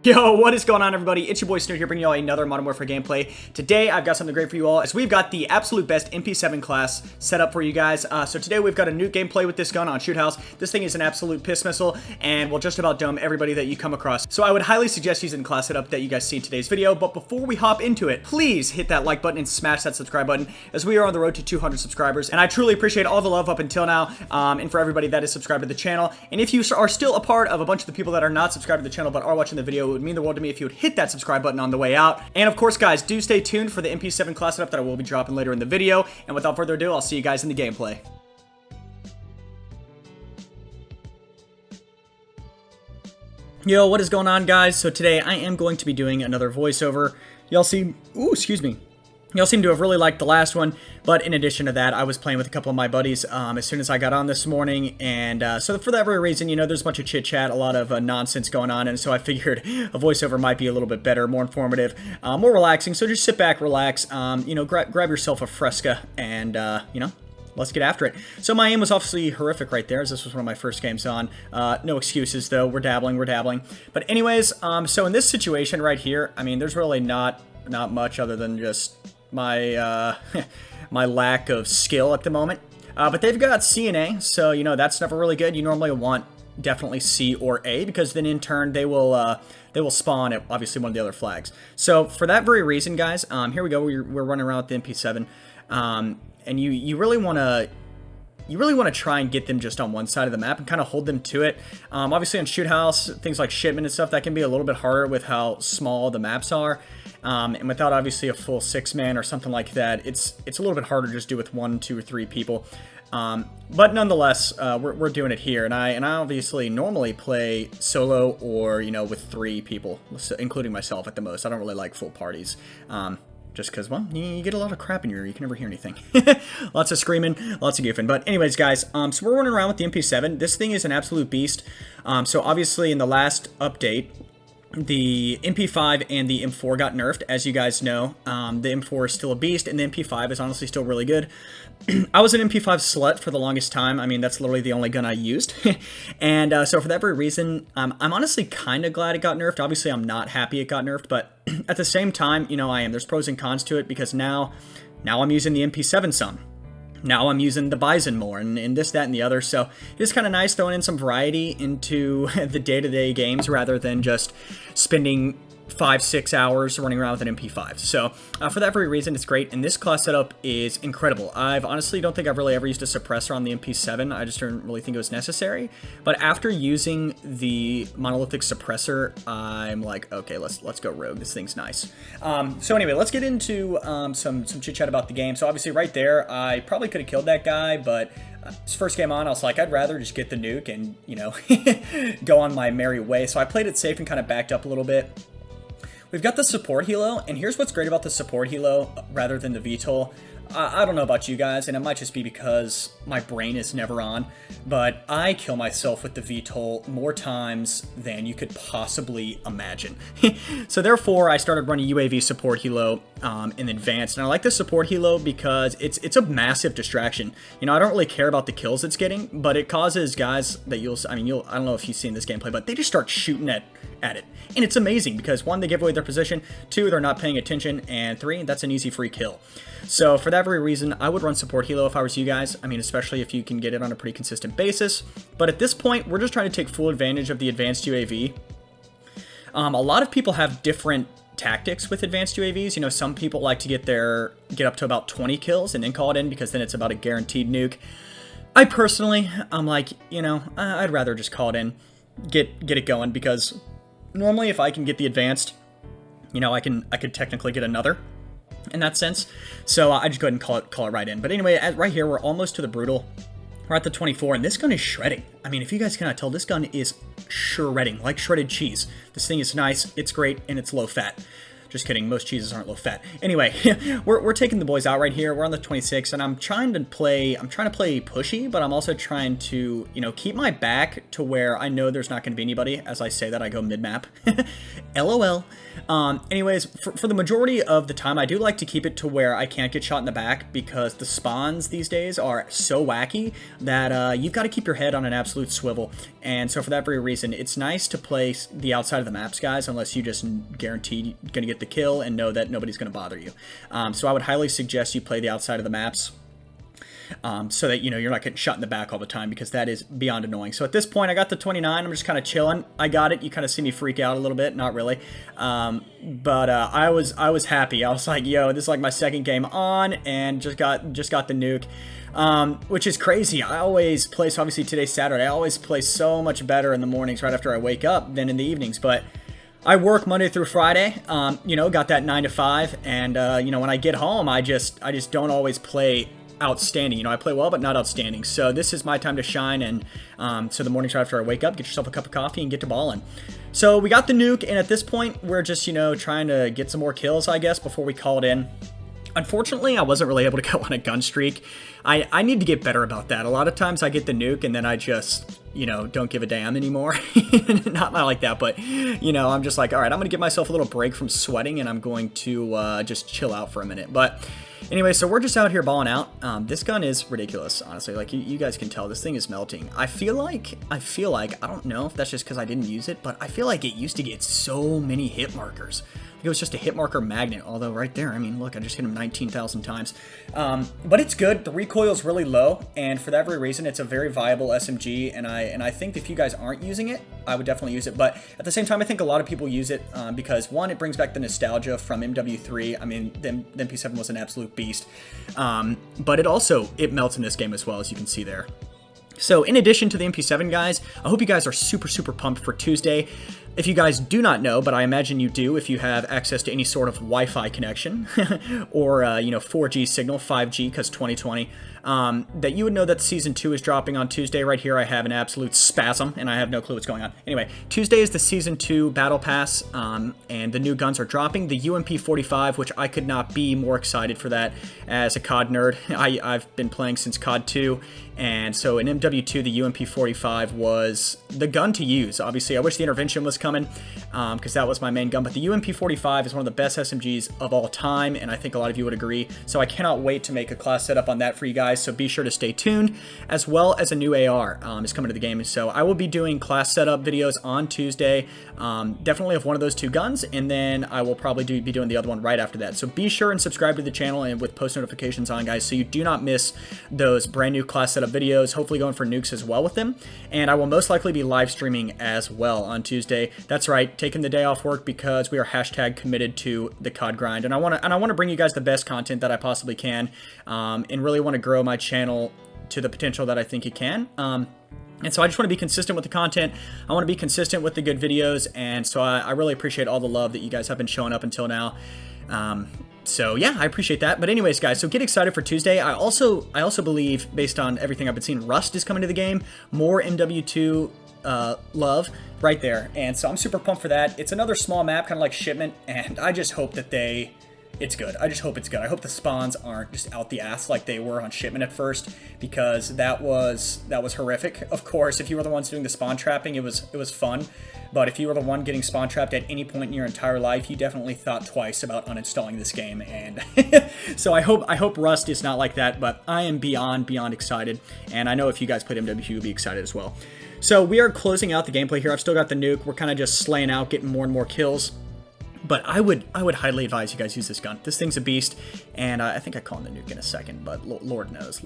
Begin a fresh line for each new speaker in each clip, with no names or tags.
Yo, what is going on, everybody? It's your boy Snoot here, bringing you all another Modern Warfare gameplay. Today, I've got something great for you all, as we've got the absolute best Mp7 class set up for you guys. So today, we've got a NUKE gameplay with this gun on Shoot House. This thing is an absolute piss missile, and will just about dome everybody that you come across. So I would highly suggest using the class setup that you guys see in today's video. But before we hop into it, please hit that like button and smash that subscribe button, as we are on the road to 200 subscribers. And I truly appreciate all the love up until now, and for everybody that is subscribed to the channel. And if you are still a part of a bunch of the people that are not subscribed to the channel but are watching the video, it would mean the world to me if you would hit that subscribe button on the way out. And of course, guys, do stay tuned for the Mp7 class setup that I will be dropping later in the video. And without further ado, I'll see you guys in the gameplay. Yo, what is going on, guys? So today I am going to be doing another voiceover. Y'all seem, Y'all seem to have really liked the last one, but in addition to that, I was playing with a couple of my buddies as soon as I got on this morning, and so for that very reason, you know, there's a bunch of chit-chat, a lot of nonsense going on, and so I figured a voiceover might be a little bit better, more informative, more relaxing, so just sit back, relax, you know, grab yourself a Fresca, and, you know, let's get after it. So my aim was obviously horrific right there, as this was one of my first games on. No excuses, though. We're dabbling. But anyways, so in this situation right here, I mean, there's really not much other than just my my lack of skill at the moment. But they've got C and A, so, you know, that's never really good. You normally want definitely C or A, because then in turn they will spawn at obviously one of the other flags. So for that very reason, guys, here we go. We're running around with the Mp7, and you really want to try and get them just on one side of the map and kind of hold them to it. Obviously on Shoot House, things like shipment and stuff, that can be a little bit harder with how small the maps are. And without obviously a full 6-man or something like that, it's a little bit harder to just do with 1, 2, or 3 people. But nonetheless, we're doing it here, and I obviously normally play solo or, you know, with 3 people, including myself at the most. I don't really like full parties. Just because, well, you get a lot of crap in your ear. You can never hear anything. Lots of screaming, lots of goofing. But anyways, guys, so we're running around with the Mp7. This thing is an absolute beast. So obviously in the last update, the MP5 and the M4 got nerfed, as you guys know. The M4 is still a beast, and the MP5 is honestly still really good. I was an MP5 slut for the longest time. I mean, that's literally the only gun I used. And so for that very reason, I'm honestly kind of glad it got nerfed. Obviously, I'm not happy it got nerfed, but at the same time, you know, I am. There's pros and cons to it, because now I'm using the MP7 some. Now I'm using the Bison more, and this, that, and the other, so it's kind of nice throwing in some variety into the day-to-day games, rather than just spending 5-6 hours running around with an MP5. So for that very reason, it's great, and this class setup is incredible. I've honestly don't think I've really ever used a suppressor on the MP7. I just didn't really think it was necessary, but after using the monolithic suppressor, I'm like, okay, let's go rogue. This thing's nice. So anyway, let's get into some chit chat about the game. So obviously right there, I probably could have killed that guy, but his first game on, I was like, I'd rather just get the nuke and, you know, go on my merry way. So I played it safe and kind of backed up a little bit. We've got the support helo, and here's what's great about the support helo rather than the VTOL. I don't know about you guys, and it might just be because my brain is never on, but I kill myself with the VTOL more times than you could possibly imagine. So therefore, I started running UAV support helo in advance, and I like the support helo because it's a massive distraction. You know, I don't really care about the kills it's getting, but it causes guys that I don't know if you've seen this gameplay, but they just start shooting at it. And it's amazing because 1, they give away their position, 2, they're not paying attention, and 3, that's an easy free kill. So for that very reason, I would run support helo if I was you guys. I mean, especially if you can get it on a pretty consistent basis. But at this point, we're just trying to take full advantage of the advanced UAV. A lot of people have different tactics with advanced UAVs. You know, some people like to get up to about 20 kills and then call it in, because then it's about a guaranteed nuke. I personally, I'm like, you know, I'd rather just call it in, get it going, because normally if I can get the advanced, you know, I could technically get another in that sense. So I just go ahead and call it right in. But anyway, right here, we're almost to the brutal. We're at the 24, and this gun is shredding. I mean, if you guys cannot tell, this gun is shredding, like shredded cheese. This thing is nice, it's great, and it's low fat. Just kidding, most cheeses aren't low fat. Anyway, we're taking the boys out right here. We're on the 26, and I'm trying to play pushy, but I'm also trying to, you know, keep my back to where I know there's not going to be anybody. As I say that, I go mid-map. LOL. Anyways, for the majority of the time, I do like to keep it to where I can't get shot in the back, because the spawns these days are so wacky that you've got to keep your head on an absolute swivel. And so for that very reason, it's nice to play the outside of the maps, guys, unless you just guaranteed going to get the kill and know that nobody's going to bother you. So I would highly suggest you play the outside of the maps. So that, you know, you're not getting shot in the back all the time, because that is beyond annoying. So at this point, I got the 29. I'm just kind of chilling. I got it. You kind of see me freak out a little bit. Not really. But I was happy. I was like, yo, this is like my second game on, and just got the nuke. Which is crazy. I always play, so obviously today's Saturday, I always play so much better in the mornings right after I wake up than in the evenings. But I work Monday through Friday, you know, got that 9 to 5. And, you know, when I get home, I just don't always play outstanding. You know, I play well, but not outstanding. So this is my time to shine. And so the mornings right after I wake up, get yourself a cup of coffee and get to balling. So we got the nuke, and at this point, we're just, you know, trying to get some more kills, I guess, before we call it in. Unfortunately, I wasn't really able to go on a gun streak. I need to get better about that. A lot of times I get the nuke and then I just, you know, don't give a damn anymore. Not like that, but, you know, I'm just like, all right, I'm going to give myself a little break from sweating, and I'm going to just chill out for a minute. But anyway, so we're just out here balling out. This gun is ridiculous, honestly. Like, you guys can tell, this thing is melting. I feel like, I don't know if that's just because I didn't use it, but I feel like it used to get so many hit markers. It was just a hit marker magnet, although right there, I mean, look, I just hit him 19,000 times. But it's good. The recoil is really low, and for that very reason, it's a very viable SMG, and I think if you guys aren't using it, I would definitely use it. But at the same time, I think a lot of people use it because, one, it brings back the nostalgia from MW3. I mean, the Mp7 was an absolute beast. But it melts in this game as well, as you can see there. So in addition to the Mp7, guys, I hope you guys are super, super pumped for Tuesday. If you guys do not know, but I imagine you do if you have access to any sort of Wi-Fi connection or, you know, 4G signal, 5G, because 2020, that you would know that Season 2 is dropping on Tuesday. Right here, I have an absolute spasm, and I have no clue what's going on. Anyway, Tuesday is the Season 2 Battle Pass, and the new guns are dropping. The UMP45, which I could not be more excited for that as a COD nerd. I've been playing since COD 2, and so in MW2, the UMP45 was the gun to use. Obviously, I wish the intervention was coming, because that was my main gun, but the UMP45 is one of the best SMGs of all time, and I think a lot of you would agree. So I cannot wait to make a class setup on that for you guys, so be sure to stay tuned, as well as a new AR is coming to the game. So I will be doing class setup videos on Tuesday, definitely of one of those two guns, and then I will probably be doing the other one right after that. So be sure and subscribe to the channel and with post notifications on, guys, so you do not miss those brand new class setup videos, hopefully going for nukes as well with them. And I will most likely be live streaming as well on Tuesday. That's right, taking the day off work because we are hashtag committed to the COD grind, and I want to bring you guys the best content that I possibly can, and really want to grow my channel to the potential that I think it can. And so I just want to be consistent with the content. I want to be consistent with the good videos, and so I really appreciate all the love that you guys have been showing up until now. So yeah, I appreciate that. But anyways, guys, so get excited for Tuesday. I also believe, based on everything I've been seeing, Rust is coming to the game. More MW2 love right there, and so I'm super pumped for that. It's another small map, kind of like Shipment, and I just hope that it's good. I just hope it's good. I hope the spawns aren't just out the ass like they were on Shipment at first, because that was horrific. Of course, if you were the ones doing the spawn trapping, it was fun. But if you were the one getting spawn trapped at any point in your entire life, you definitely thought twice about uninstalling this game. And so I hope Rust is not like that, but I am beyond excited. And I know if you guys played MW, you'll be excited as well. So we are closing out the gameplay here. I've still got the nuke. We're kind of just slaying out, getting more and more kills. But I would highly advise you guys use this gun. This thing's a beast, and I think I call him the nuke in a second, but Lord knows,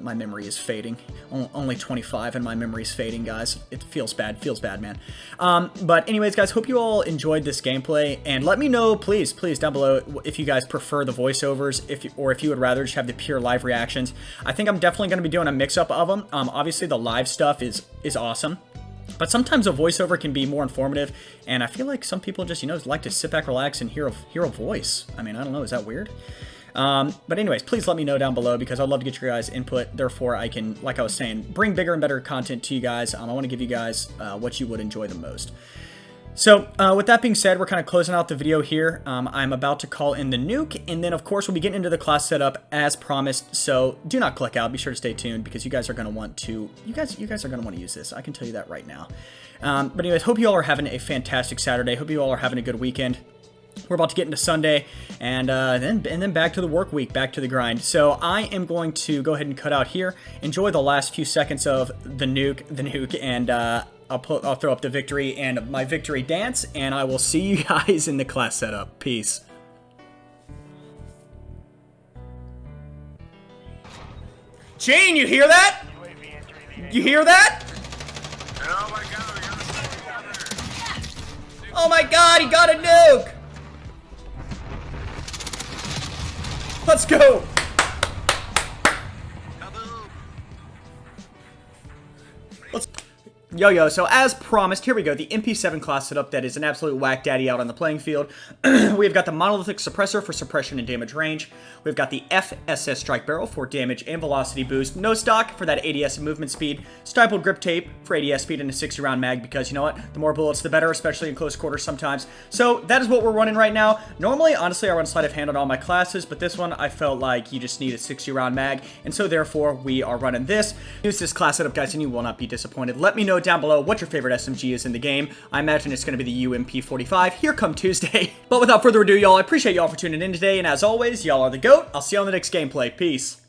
my memory is fading. Only 25 and my memory is fading, guys. It feels bad, man. But anyways, guys, hope you all enjoyed this gameplay, and let me know, please, down below, if you guys prefer the voiceovers, or if you would rather just have the pure live reactions. I think I'm definitely going to be doing a mix-up of them. Obviously, the live stuff is awesome. But sometimes a voiceover can be more informative, and I feel like some people just, like to sit back, relax, and hear a voice. I mean, I don't know, is that weird? But anyways, please let me know down below, because I'd love to get your guys' input. Therefore, I can, like I was saying, bring bigger and better content to you guys. I want to give you guys what you would enjoy the most. So, with that being said, we're kind of closing out the video here. I'm about to call in the nuke, and then, of course, we'll be getting into the class setup as promised. So, do not click out. Be sure to stay tuned because you guys are going to want to. You guys are going to want to use this. I can tell you that right now. But anyways, hope you all are having a fantastic Saturday. Hope you all are having a good weekend. We're about to get into Sunday, and then back to the work week, back to the grind. So I am going to go ahead and cut out here. Enjoy the last few seconds of the nuke, and I'll throw up the victory and my victory dance, and I will see you guys in the class setup. Peace. Jane, you hear that? You hear that? Oh my god, he got a nuke! Let's go! Yo, so as promised, here we go, the Mp7 class setup that is an absolute whack daddy out on the playing field. We've got the monolithic suppressor for suppression and damage range. We've got the FSS strike barrel for damage and velocity boost. No stock for that ADS and movement speed. Stippled grip tape for ADS speed and a 60 round mag because you know what? The more bullets, the better, especially in close quarters sometimes. So that is what we're running right now. Normally, honestly, I run sleight of hand on all my classes, but this one I felt like you just need a 60 round mag, and so therefore we are running this. Use this class setup, guys, and you will not be disappointed. Let me know down below what your favorite SMG is in the game. I imagine it's going to be the UMP45 here come Tuesday. But without further ado, y'all, I appreciate y'all for tuning in today, and as always, y'all are the GOAT. I'll see you on the next gameplay. Peace.